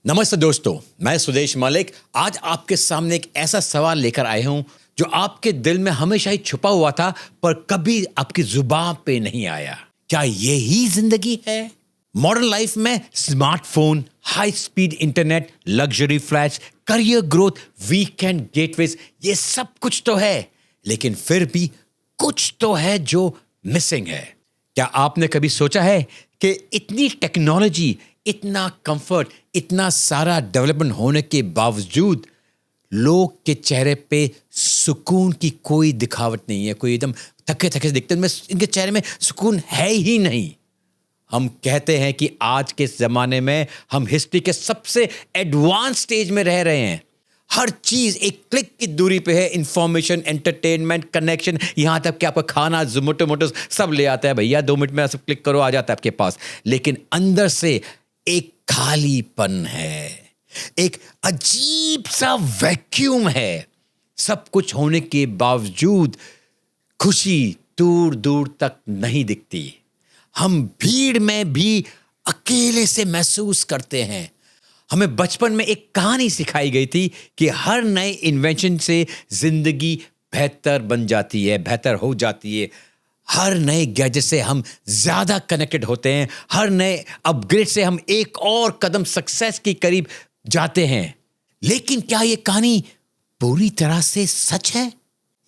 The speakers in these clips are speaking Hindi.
नमस्ते दोस्तों, मैं सुदेश मलिक आज आपके सामने एक ऐसा सवाल लेकर आया हूं जो आपके दिल में हमेशा ही छुपा हुआ था पर कभी आपकी जुबान पे नहीं आया। क्या यही जिंदगी है? मॉडर्न लाइफ में smartphone, high speed internet, luxury flats, career growth, weekend gateways, ये सब कुछ तो है, लेकिन फिर भी कुछ तो है जो मिसिंग है। क्या आपने कभी सोचा है कि इतनी टेक्नोलॉजी, इतना कंफर्ट, इतना सारा डेवलपमेंट होने के बावजूद लोग के चेहरे पे सुकून की कोई दिखावट नहीं है। कोई एकदम थके थके से दिखते हैं, इनके चेहरे में सुकून है ही नहीं। हम कहते हैं कि आज के ज़माने में हम हिस्ट्री के सबसे एडवांस स्टेज में रह रहे हैं। हर चीज़ एक क्लिक की दूरी पे है। इंफॉर्मेशन, एंटरटेनमेंट, कनेक्शन, यहाँ तक कि आपका खाना जोमेटो सब ले आता है। भैया 2 मिनट में सब क्लिक करो, आ जाता है आपके पास। लेकिन अंदर से एक खालीपन है, एक अजीब सा वैक्यूम है। सब कुछ होने के बावजूद खुशी दूर दूर तक नहीं दिखती। हम भीड़ में भी अकेले से महसूस करते हैं। हमें बचपन में एक कहानी सिखाई गई थी कि हर नए इन्वेंशन से जिंदगी बेहतर बन जाती है, बेहतर हो जाती है। हर नए गैजेट से हम ज़्यादा कनेक्टेड होते हैं। हर नए अपग्रेड से हम एक और कदम सक्सेस के करीब जाते हैं। लेकिन क्या ये कहानी पूरी तरह से सच है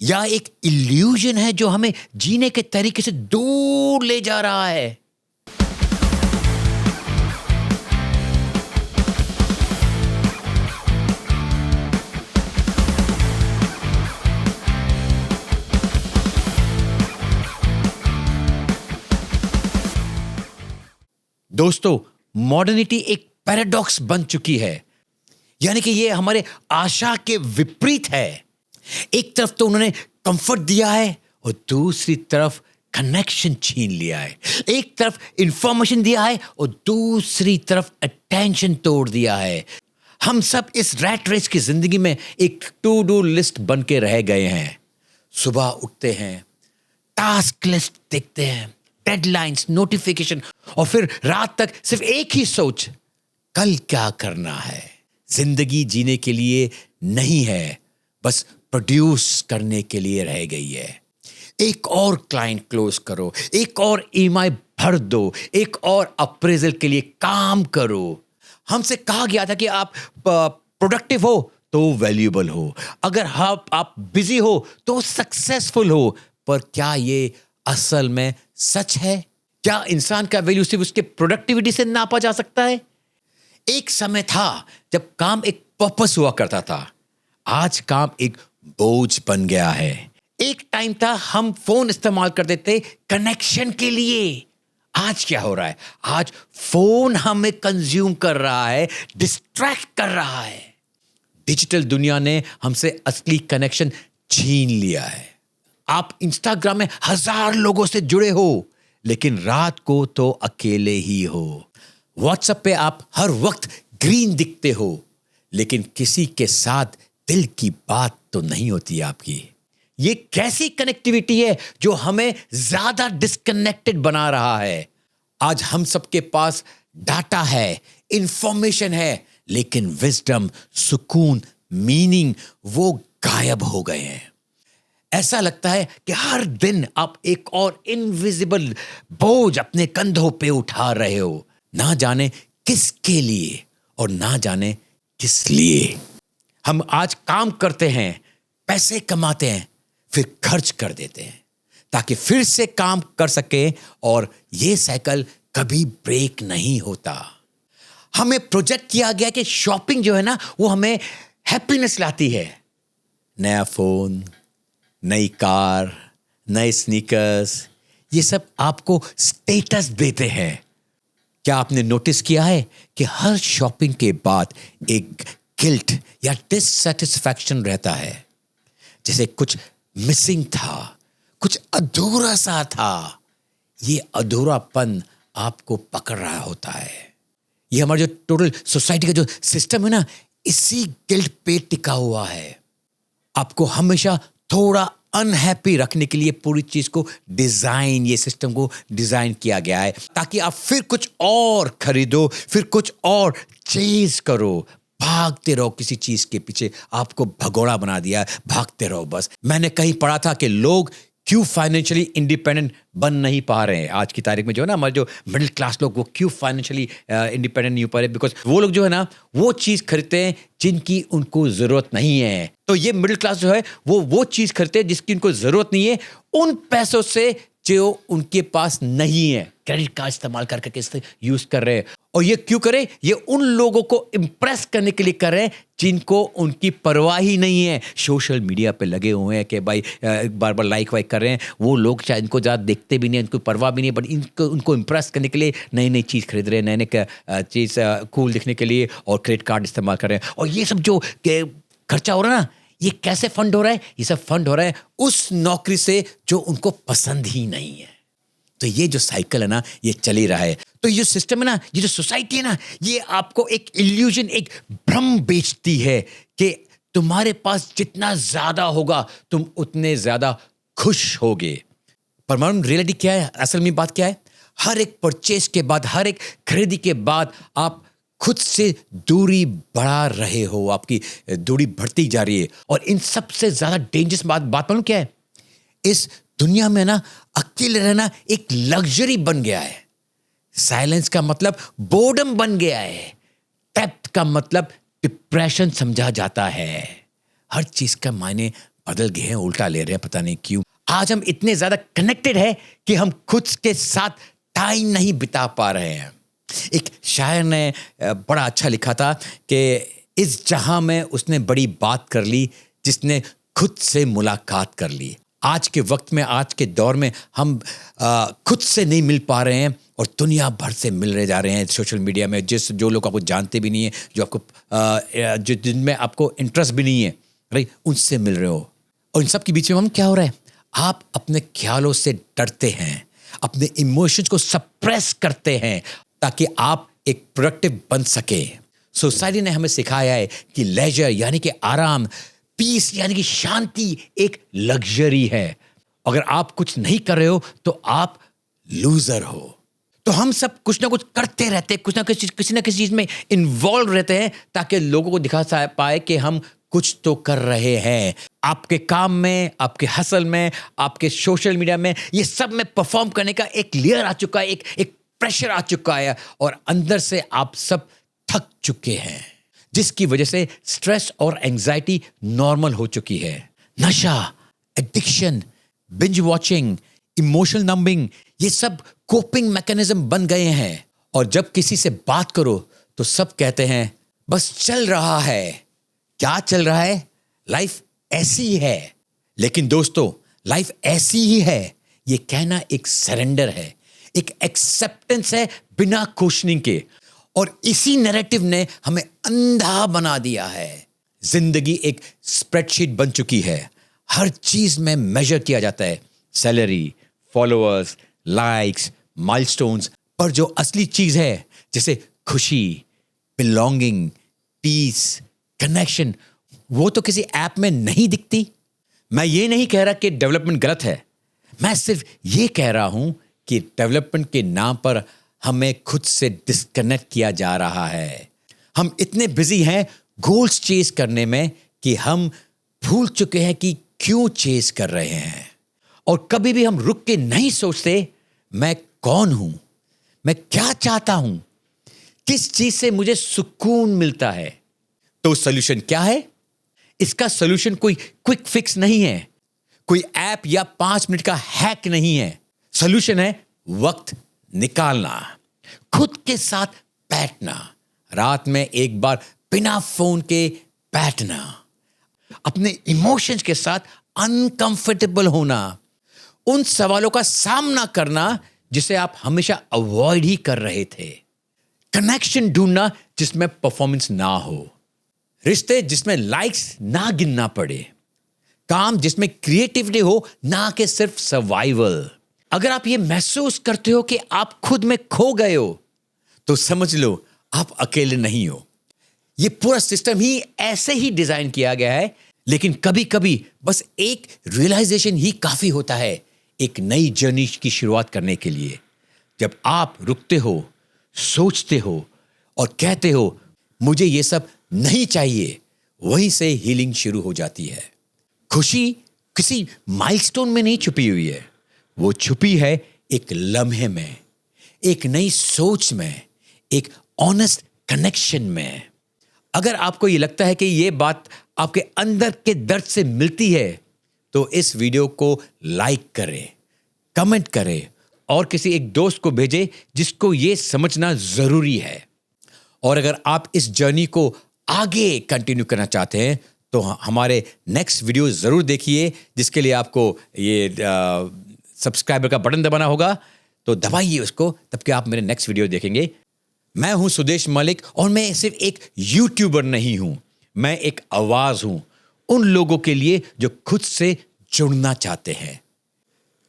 या एक इल्यूजन है जो हमें जीने के तरीके से दूर ले जा रहा है? दोस्तों, मॉडर्निटी एक पैराडॉक्स बन चुकी है। यानी कि ये हमारे आशा के विपरीत है। एक तरफ तो उन्होंने कंफर्ट दिया है और दूसरी तरफ कनेक्शन छीन लिया है। एक तरफ इंफॉर्मेशन दिया है और दूसरी तरफ अटेंशन तोड़ दिया है। हम सब इस रैट रेस की जिंदगी में एक टू डू लिस्ट बन के रह गए हैं। सुबह उठते हैं, टास्क लिस्ट देखते हैं, डेडलाइंस, नोटिफिकेशन, और फिर रात तक सिर्फ एक ही सोच, कल क्या करना है। जिंदगी जीने के लिए नहीं है, बस प्रोड्यूस करने के लिए रह गई है। एक और क्लाइंट क्लोज करो, एक और ईएमआई भर दो, एक और अप्रेजल के लिए काम करो। हमसे कहा गया था कि आप प्रोडक्टिव हो तो वैल्यूएबल हो, अगर आप बिजी हो तो सक्सेसफुल हो। पर क्या ये असल में सच है? क्या इंसान का वैल्यू सिर्फ उसके प्रोडक्टिविटी से नापा जा सकता है? एक समय था जब काम एक पर्पस हुआ करता था। आज काम एक बोझ बन गया है। एक टाइम था हम फोन इस्तेमाल करते थे कनेक्शन के लिए। आज क्या हो रहा है? आज फोन हमें कंज्यूम कर रहा है, डिस्ट्रैक्ट कर रहा है। डिजिटल दुनिया ने हमसे असली कनेक्शन छीन लिया है। आप इंस्टाग्राम में 1000 लोगों से जुड़े हो, लेकिन रात को तो अकेले ही हो। व्हाट्सएप पे आप हर वक्त ग्रीन दिखते हो, लेकिन किसी के साथ दिल की बात तो नहीं होती आपकी। ये कैसी कनेक्टिविटी है जो हमें ज्यादा डिस्कनेक्टेड बना रहा है? आज हम सबके पास डाटा है, इंफॉर्मेशन है, लेकिन विजडम, सुकून, मीनिंग वो गायब हो गए हैं। ऐसा लगता है कि हर दिन आप एक और इनविजिबल बोझ अपने कंधों पे उठा रहे हो, ना जाने किसके लिए और ना जाने किस लिए। हम आज काम करते हैं, पैसे कमाते हैं, फिर खर्च कर देते हैं ताकि फिर से काम कर सके, और ये साइकिल कभी ब्रेक नहीं होता। हमें प्रोजेक्ट किया गया कि शॉपिंग जो है ना, वो हमें हैप्पीनेस लाती है। नया फोन, नई कार, नए स्नीकर्स, ये सब आपको स्टेटस देते हैं। क्या आपने नोटिस किया है कि हर शॉपिंग के बाद एक गिल्ट या डिससैटिस्फैक्शन रहता है, जैसे कुछ मिसिंग था, कुछ अधूरा सा था। ये अधूरापन आपको पकड़ रहा होता है। ये हमारा जो टोटल सोसाइटी का जो सिस्टम है ना, इसी गिल्ट पे टिका हुआ है। आपको हमेशा थोड़ा अनहैप्पी रखने के लिए पूरी चीज को डिजाइन, ये सिस्टम को डिजाइन किया गया है ताकि आप फिर कुछ और खरीदो, फिर कुछ और चेज करो, भागते रहो किसी चीज के पीछे। आपको भगोड़ा बना दिया, भागते रहो बस। मैंने कहीं पढ़ा था कि लोग क्यों फाइनेंशियली इंडिपेंडेंट बन नहीं पा रहे हैं आज की तारीख में, जो है ना हमारे जो मिडिल क्लास लोग, वो क्यों फाइनेंशियली इंडिपेंडेंट नहीं हो पा रहे, बिकॉज वो लोग जो है ना वो चीज खरीदते हैं जिनकी उनको जरूरत नहीं है। तो ये मिडिल क्लास जो है वो चीज खरीदते हैं जिसकी उनको जरूरत नहीं है, उन पैसों से जो उनके पास नहीं है, क्रेडिट कार्ड इस्तेमाल करके यूज कर रहे हैं। और ये क्यों करें? ये उन लोगों को इंप्रेस करने के लिए कर रहे हैं जिनको उनकी परवाह ही नहीं है। सोशल मीडिया पे लगे हुए हैं कि भाई बार बार लाइक वाइक कर रहे हैं। वो लोग शायद इनको ज़्यादा देखते भी नहीं, इनको परवाह भी नहीं, बट उनको इंप्रेस करने के लिए नई नई चीज़ खरीद रहे हैं, नए नए चीज़ कूल दिखने के लिए, और क्रेडिट कार्ड इस्तेमाल कर रहे हैं। और ये सब जो खर्चा हो रहा है ना, ये कैसे फंड हो रहा है? ये सब फंड हो रहा है उस नौकरी से जो उनको पसंद ही नहीं है। तो ये जो साइकिल है ना, ये चल ही रहा है। तो ये सिस्टम है ना, ये जो सोसाइटी है ना, ये आपको एक इल्यूजन, एक भ्रम बेचती है कि तुम्हारे पास जितना ज्यादा होगा तुम उतने ज्यादा खुश होगे। पर रियलिटी क्या है? असल में बात क्या है? हर एक परचेज के बाद, हर एक खरीदी के बाद आप खुद से दूरी बढ़ा रहे हो, आपकी दूरी बढ़ती जा रही है। और इन सबसे ज्यादा डेंजरस बात मालूम क्या है? इस दुनिया में ना अकेले रहना एक लग्जरी बन गया है। साइलेंस का मतलब बोर्डम बन गया है। डेप्थ का मतलब डिप्रेशन समझा जाता है। हर चीज का मायने बदल गए हैं, उल्टा ले रहे हैं, पता नहीं क्यों। आज हम इतने ज्यादा कनेक्टेड हैं कि हम खुद के साथ टाइम नहीं बिता पा रहे हैं। एक शायर ने बड़ा अच्छा लिखा था कि इस जहां में उसने बड़ी बात कर ली जिसने खुद से मुलाकात कर ली। आज के वक्त में, आज के दौर में हम खुद से नहीं मिल पा रहे हैं और दुनिया भर से मिल रहे जा रहे हैं सोशल मीडिया में, जो लोग आपको जानते भी नहीं है, जो आपको जिनमें आपको इंटरेस्ट भी नहीं है, राइट, उनसे मिल रहे हो। और इन सब के बीच में हम क्या हो रहा है? आप अपने ख्यालों से डरते हैं, अपने इमोशंस को सप्रेस करते हैं ताकि आप एक प्रोडक्टिव बन सके। सोसाइटी ने हमें सिखाया है कि लेजर यानी कि आराम, पीस यानी कि शांति एक लग्जरी है। अगर आप कुछ नहीं कर रहे हो तो आप लूजर हो। तो हम सब कुछ ना कुछ करते रहते हैं, कुछ ना कुछ किसी ना किसी चीज में इन्वॉल्व रहते हैं ताकि लोगों को दिखा पाए कि हम कुछ तो कर रहे हैं। आपके काम में, आपके हसल में, आपके सोशल मीडिया में, ये सब में परफॉर्म करने का एक लेयर आ चुका है, एक प्रेशर आ चुका है, और अंदर से आप सब थक चुके हैं, जिसकी वजह से स्ट्रेस और एंजाइटी नॉर्मल हो चुकी है। नशा, addiction, binge watching, emotional numbing, ये सब कोपिंग मैकेनिज्म बन गए हैं। और जब किसी से बात करो तो सब कहते हैं बस चल रहा है। क्या चल रहा है? लाइफ ऐसी ही है। लेकिन दोस्तों, लाइफ ऐसी ही है ये कहना एक सरेंडर है, एक एक्सेप्टेंस है बिना क्वेश्चनिंग के। और इसी नैरेटिव ने हमें अंधा बना दिया है। जिंदगी एक स्प्रेडशीट बन चुकी है। हर चीज में मेजर किया जाता है, सैलरी, फॉलोअर्स, लाइक्स, माइलस्टोन्स। पर जो असली चीज है, जैसे खुशी, बिलोंगिंग, पीस, कनेक्शन, वो तो किसी ऐप में नहीं दिखती। मैं ये नहीं कह रहा कि डेवलपमेंट गलत है, मैं सिर्फ ये कह रहा हूं कि डेवलपमेंट के नाम पर हमें खुद से डिस्कनेक्ट किया जा रहा है। हम इतने बिजी हैं गोल्स चेस करने में कि हम भूल चुके हैं कि क्यों चेस कर रहे हैं। और कभी भी हम रुक के नहीं सोचते मैं कौन हूं, मैं क्या चाहता हूं, किस चीज से मुझे सुकून मिलता है। तो सॉल्यूशन क्या है? इसका सॉल्यूशन कोई क्विक फिक्स नहीं है, कोई ऐप या 5 मिनट का हैक नहीं है। सॉल्यूशन है वक्त निकालना, खुद के साथ बैठना, रात में एक बार बिना फोन के बैठना, अपने इमोशंस के साथ अनकंफर्टेबल होना, उन सवालों का सामना करना जिसे आप हमेशा अवॉइड ही कर रहे थे, कनेक्शन ढूंढना जिसमें परफॉर्मेंस ना हो, रिश्ते जिसमें लाइक्स ना गिनना पड़े, काम जिसमें क्रिएटिविटी हो ना कि सिर्फ सर्वाइवल। अगर आप ये महसूस करते हो कि आप खुद में खो गए हो तो समझ लो आप अकेले नहीं हो। ये पूरा सिस्टम ही ऐसे ही डिजाइन किया गया है, लेकिन कभी कभी बस एक रियलाइजेशन ही काफी होता है एक नई जर्नी की शुरुआत करने के लिए। जब आप रुकते हो, सोचते हो और कहते हो मुझे ये सब नहीं चाहिए, वहीं से हीलिंग शुरू हो जाती है। खुशी किसी माइलस्टोन में नहीं छुपी हुई है, वो छुपी है एक लम्हे में, एक नई सोच में, एक ऑनेस्ट कनेक्शन में। अगर आपको ये लगता है कि ये बात आपके अंदर के दर्द से मिलती है तो इस वीडियो को लाइक करें, कमेंट करें और किसी एक दोस्त को भेजें जिसको ये समझना जरूरी है। और अगर आप इस जर्नी को आगे कंटिन्यू करना चाहते हैं तो हमारे नेक्स्ट वीडियो जरूर देखिए, जिसके लिए आपको ये सब्सक्राइबर का बटन दबाना होगा, तो दबाइए उसको, तब कि आप मेरे नेक्स्ट वीडियो देखेंगे। मैं हूं सुदेश मलिक और मैं सिर्फ एक यूट्यूबर नहीं हूं, मैं एक आवाज हूं उन लोगों के लिए जो खुद से जुड़ना चाहते हैं।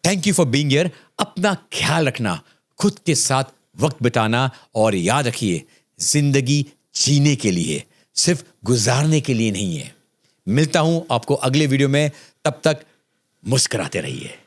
Thank you for being here. अपना ख्याल रखना, खुद के साथ वक्त बिताना और याद रखिए जिंदगी जीने के लिए, सिर्फ गुजारने के लिए नहीं है। मिलता हूं आपको अगले वीडियो में, तब तक मुस्कुराते रहिए।